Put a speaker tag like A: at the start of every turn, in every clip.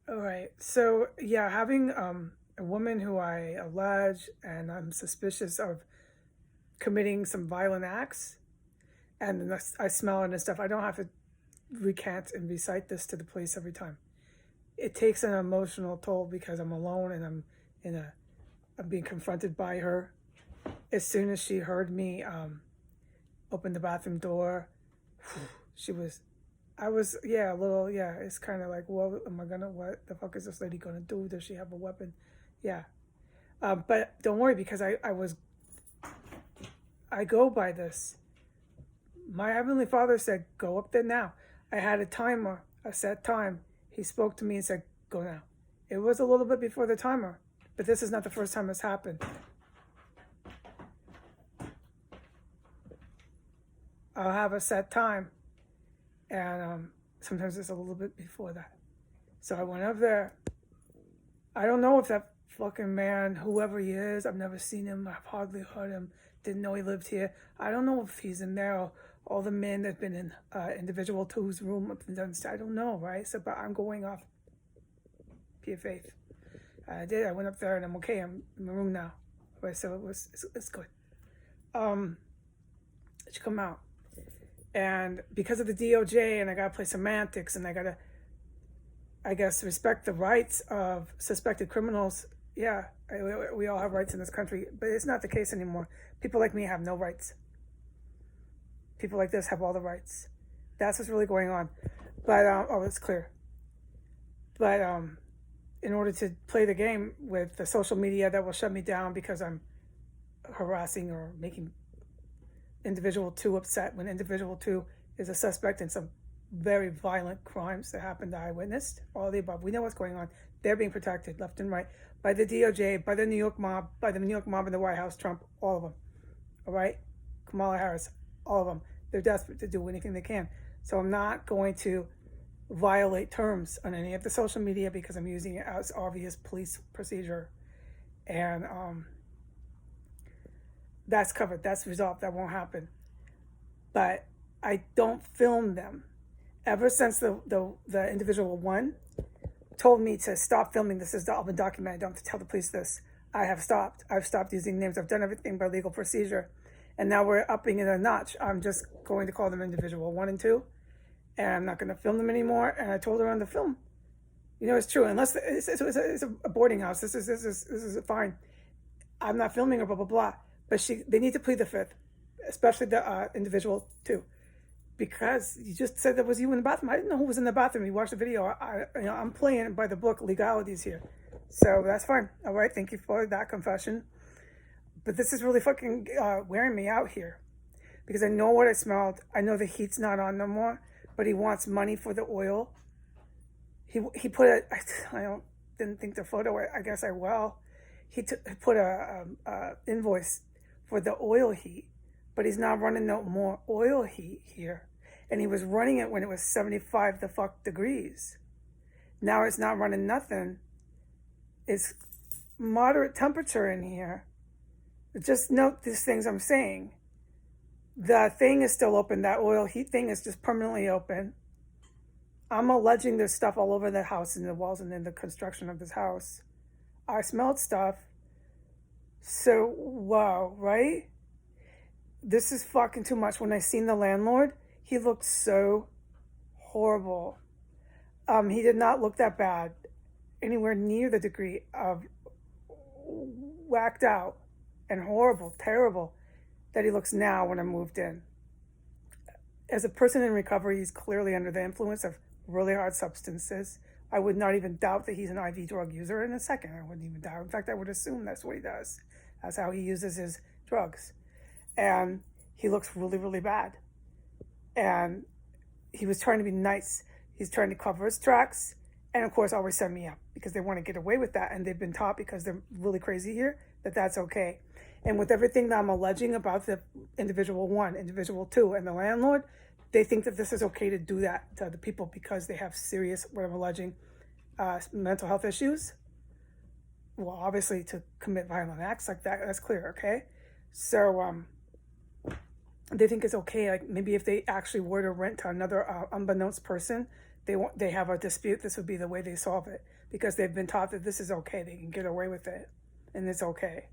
A: All right. So yeah, having a woman who I allege and I'm suspicious of committing some violent acts, and I smell it and stuff. I don't have to recant and recite this to the police every time. It takes an emotional toll because I'm alone and in a I'm being confronted by her. As soon as she heard me open the bathroom door, she was I was, yeah, a little, yeah. It's kind of like, what am I gonna? What the fuck is this lady gonna do? Does she have a weapon? Yeah. But don't worry because I go by this. My heavenly Father said, "Go up there now." I had a timer, a set time. He spoke to me and said, "Go now." It was a little bit before the timer, but this is not the first time it's happened. I'll have a set time, and sometimes it's a little bit before that. So I went up there. I don't know if that fucking man, whoever he is, I've never seen him. I've hardly heard him. Didn't know he lived here. I don't know if he's in there or all the men that've been in individual two's room up and down. I don't know, right? So, but I'm going off pure faith. I did. I went up there and I'm okay. I'm in my room now. Right, so it's good. Um, it should come out. And because of the DOJ, and I gotta play semantics, and I gotta, I guess, respect the rights of suspected criminals. Yeah, we all have rights in this country, but it's not the case anymore. People like me have no rights. People like this have all the rights. That's what's really going on. But oh, it's clear. But in order to play the game with the social media that will shut me down because I'm harassing or making individual two upset when individual two is a suspect in some very violent crimes that happened that I witnessed, all of the above. We know what's going on. They're being protected left and right by the DOJ, by the New York mob, by the New York mob in the White House, Trump, all of them. All right? Kamala Harris, all of them. They're desperate to do anything they can. So I'm not going to violate terms on any of the social media because I'm using it as obvious police procedure. And that's covered. That's resolved. That won't happen. But I don't film them. Ever since the individual one told me to stop filming, this is all been documented. I don't have to tell the police this. I have stopped. I've stopped using names. I've done everything by legal procedure. And now we're upping it a notch. I'm just going to call them individual one and two. And I'm not going to film them anymore. And I told her on the film, you know, it's true. Unless it's a boarding house. This is fine. I'm not filming her, blah, blah, blah. But they need to plead the fifth, especially the individual two, because you just said that was you in the bathroom. I didn't know who was in the bathroom. You watched the video. I'm playing by the book legalities here, so that's fine. All right, thank you for that confession. But this is really fucking wearing me out here, because I know what I smelled. I know the heat's not on no more, but he wants money for the oil. He put it. Didn't think the photo. I guess I will. He put a invoice for the oil heat, but he's not running no more oil heat here. And he was running it when it was 75 the fuck degrees. Now it's not running nothing. It's moderate temperature in here. Just note these things I'm saying. The thing is still open. That oil heat thing is just permanently open. I'm alleging there's stuff all over the house, in the walls, and in the construction of this house. I smelled stuff. So, wow, right? This is fucking too much. When I seen the landlord, he looked so horrible. He did not look that bad, anywhere near the degree of whacked out and horrible, terrible that he looks now when I moved in. As a person in recovery, he's clearly under the influence of really hard substances. I would not even doubt that he's an IV drug user in a second. I wouldn't even doubt. In fact, I would assume that's what he does. That's how he uses his drugs. And he looks really, really bad. And he was trying to be nice. He's trying to cover his tracks. And of course, always send me up because they want to get away with that. And they've been taught, because they're really crazy here, that that's okay. And with everything that I'm alleging about the individual one, individual two, and the landlord, they think that this is okay to do that to other people because they have serious, what I'm alleging, mental health issues. Well, obviously to commit violent acts like that, that's clear, okay? So they think it's okay, like maybe if they actually were to rent to another unbeknownst person, they have a dispute, this would be the way they solve it, because they've been taught that this is okay, they can get away with it, and it's okay.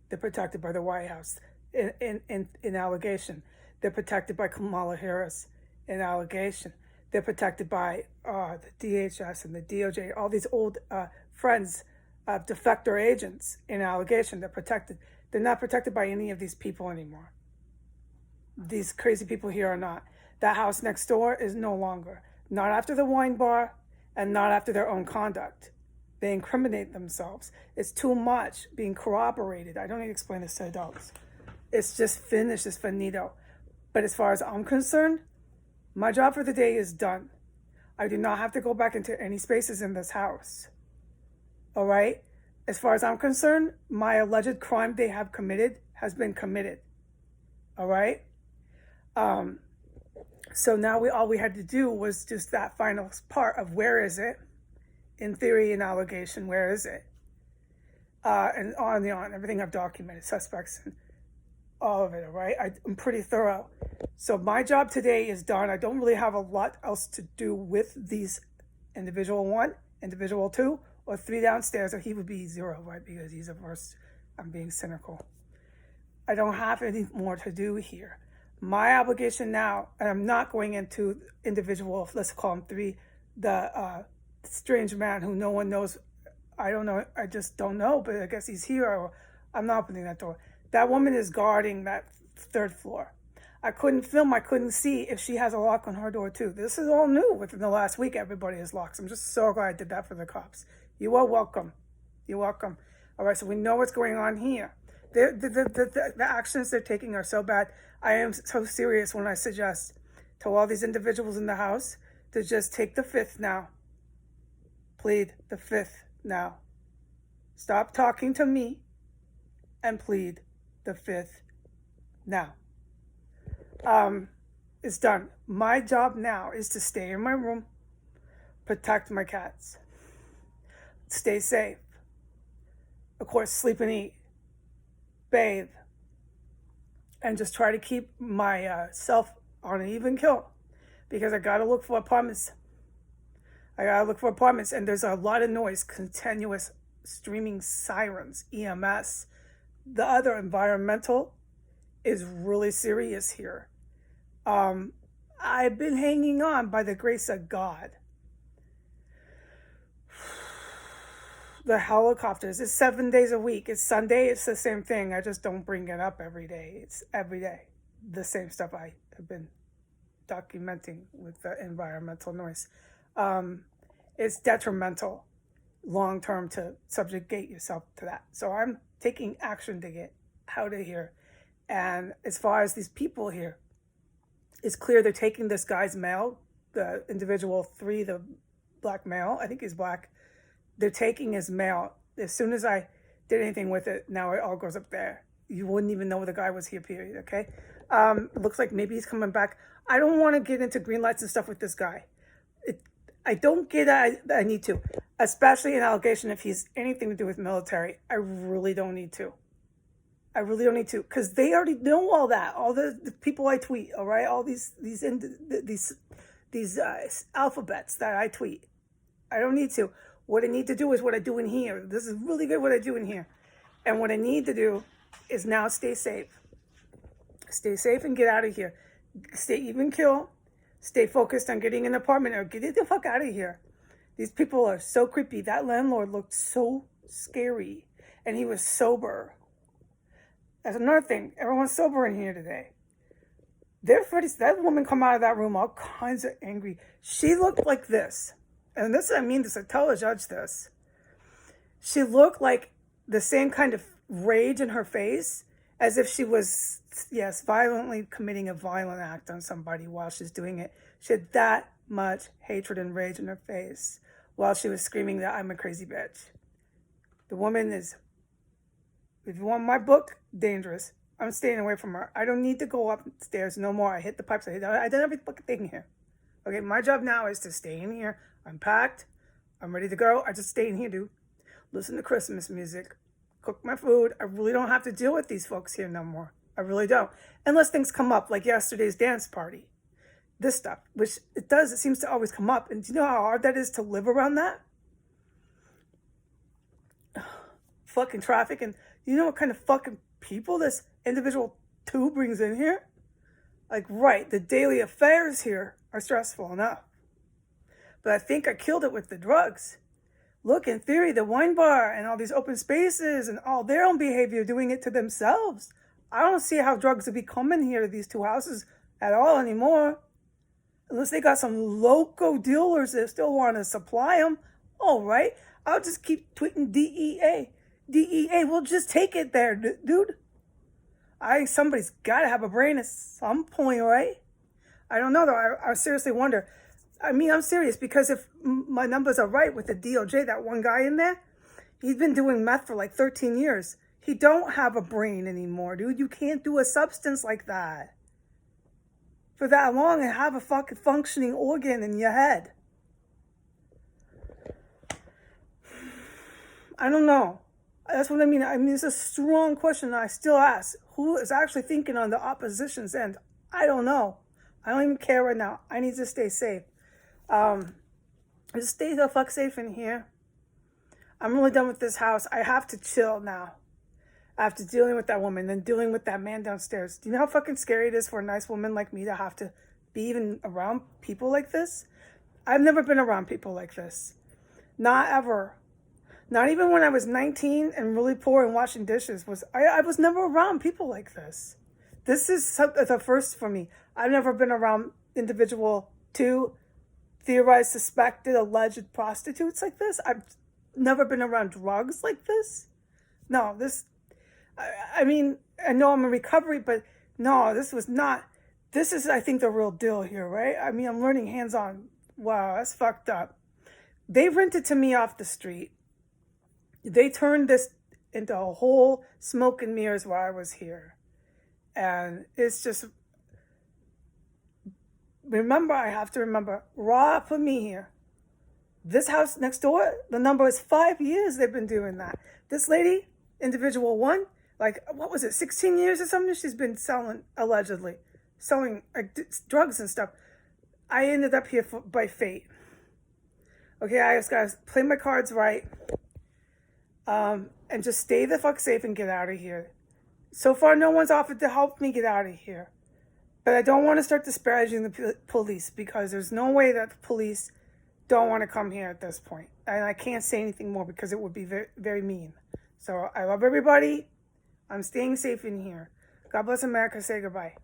A: They're protected by the White House in allegation. They're protected by Kamala Harris in allegation. They're protected by the DHS and the DOJ, all these old friends of defector agents in allegation. They're protected. They're not protected by any of these people anymore. These crazy people here are not. That house next door is no longer. Not after the wine bar and not after their own conduct. They incriminate themselves. It's too much being corroborated. I don't need to explain this to adults. It's just finished. It's finito. But as far as I'm concerned, my job for the day is done. I do not have to go back into any spaces in this house. All right? As far as I'm concerned, my alleged crime they have committed has been committed. All right? So now all we had to do was just that final part of where is it? In theory and allegation, where is it? And on and on, everything I've documented, suspects and all of it, all right? I'm pretty thorough. So my job today is done. I don't really have a lot else to do with these individual 1, individual 2, or 3 downstairs, or he would be 0, right? Because he's a first. I'm being cynical. I don't have any more to do here. My obligation now, and I'm not going into individual, let's call him 3, the strange man who no one knows. I don't know. I just don't know, but I guess he's here. Or I'm not opening that door. That woman is guarding that 3rd floor. I couldn't film. I couldn't see if she has a lock on her door too. This is all new. Within the last week, everybody has locks. I'm just so glad I did that for the cops. You are welcome. You're welcome. All right, so we know what's going on here. The actions they're taking are so bad. I am so serious when I suggest to all these individuals in the house to just take the 5th now. Plead the 5th now. Stop talking to me and plead the 5th now. It's done. My job now is to stay in my room, protect my cats, stay safe, of course, sleep and eat, bathe, and just try to keep my self on an even kill, because I gotta look for apartments. And there's a lot of noise, continuous streaming sirens, EMS. The other environmental is really serious here. I've been hanging on by the grace of God. The helicopters, it's 7 days a week. It's Sunday, it's the same thing. I just don't bring it up every day. It's every day. The same stuff I have been documenting with the environmental noise. It's detrimental long-term to subjugate yourself to that. So I'm taking action to get out of here. And as far as these people here, it's clear they're taking this guy's mail, the individual 3, the black male, I think he's black. They're taking his mail. As soon as I did anything with it, now it all goes up there. You wouldn't even know the guy was here, period, okay? It looks like maybe he's coming back. I don't want to get into green lights and stuff with this guy. I don't get that I need to, especially an allegation if he's anything to do with military. I really don't need to. Because they already know all that. All the people I tweet, all right? All these alphabets that I tweet. I don't need to. What I need to do is what I do in here. This is really good what I do in here. And what I need to do is now stay safe. Stay safe and get out of here. Stay even kill. Stay focused on getting an apartment or get the fuck out of here. These people are so creepy. That landlord looked so scary. And he was sober. That's another thing. Everyone's sober in here today. That woman come out of that room all kinds of angry. She looked like this. And this, I mean this, I tell the judge this. She looked like the same kind of rage in her face as if she was, yes, violently committing a violent act on somebody while she's doing it. She had that much hatred and rage in her face while she was screaming that I'm a crazy bitch. The woman is, if you want my book, dangerous. I'm staying away from her. I don't need to go upstairs no more. I hit the pipes. I did every fucking thing here. Okay, my job now is to stay in here. I'm packed. I'm ready to go. I just stay in here, dude. Listen to Christmas music. Cook my food. I really don't have to deal with these folks here no more. I really don't. Unless things come up, like yesterday's dance party. this stuff, which it seems to always come up. And do you know how hard that is to live around that? Fucking traffic. And you know what kind of fucking people this individual 2 brings in here? Like, right, the daily affairs here are stressful enough. But I think I killed it with the drugs. Look, in theory, the wine bar and all these open spaces and all their own behavior doing it to themselves. I don't see how drugs would be coming here to these 2 houses at all anymore. Unless they got some local dealers that still want to supply them. All right, I'll just keep tweeting DEA. DEA, we'll just take it there, dude. Somebody's got to have a brain at some point, right? I don't know, though. I seriously wonder. I mean, I'm serious, because if my numbers are right with the DOJ, that one guy in there, he's been doing meth for like 13 years. He don't have a brain anymore, dude. You can't do a substance like that for that long and have a fucking functioning organ in your head. I don't know. That's what I mean. I mean, it's a strong question that I still ask. Who is actually thinking on the opposition's end? I don't know. I don't even care right now. I need to stay safe. Just stay the fuck safe in here. I'm really done with this house. I have to chill now. After dealing with that woman, then dealing with that man downstairs. Do you know how fucking scary it is for a nice woman like me to have to be even around people like this? I've never been around people like this. Not ever. Not even when I was 19 and really poor and washing dishes. I was never around people like this. This is the first for me. I've never been around individual 2 theorized, suspected, alleged prostitutes like this. I've never been around drugs like this. No, I mean, I know I'm in recovery, but no, this was not. This is, I think, the real deal here, right? I mean, I'm learning hands-on. Wow, that's fucked up. They rented to me off the street. They turned this into a whole smoke and mirrors while I was here. And it's just, I have to remember, Raw put me here. This house next door, the number is 5 years they've been doing that. This lady, individual 1, like, what was it, 16 years or something? She's been allegedly selling drugs and stuff. I ended up here by fate. Okay, I just got to play my cards right. And just stay the fuck safe and get out of here. So far, no one's offered to help me get out of here. But I don't want to start disparaging the police, because there's no way that the police don't want to come here at this point. And I can't say anything more because it would be very, very mean. So I love everybody. I'm staying safe in here. God bless America. Say goodbye.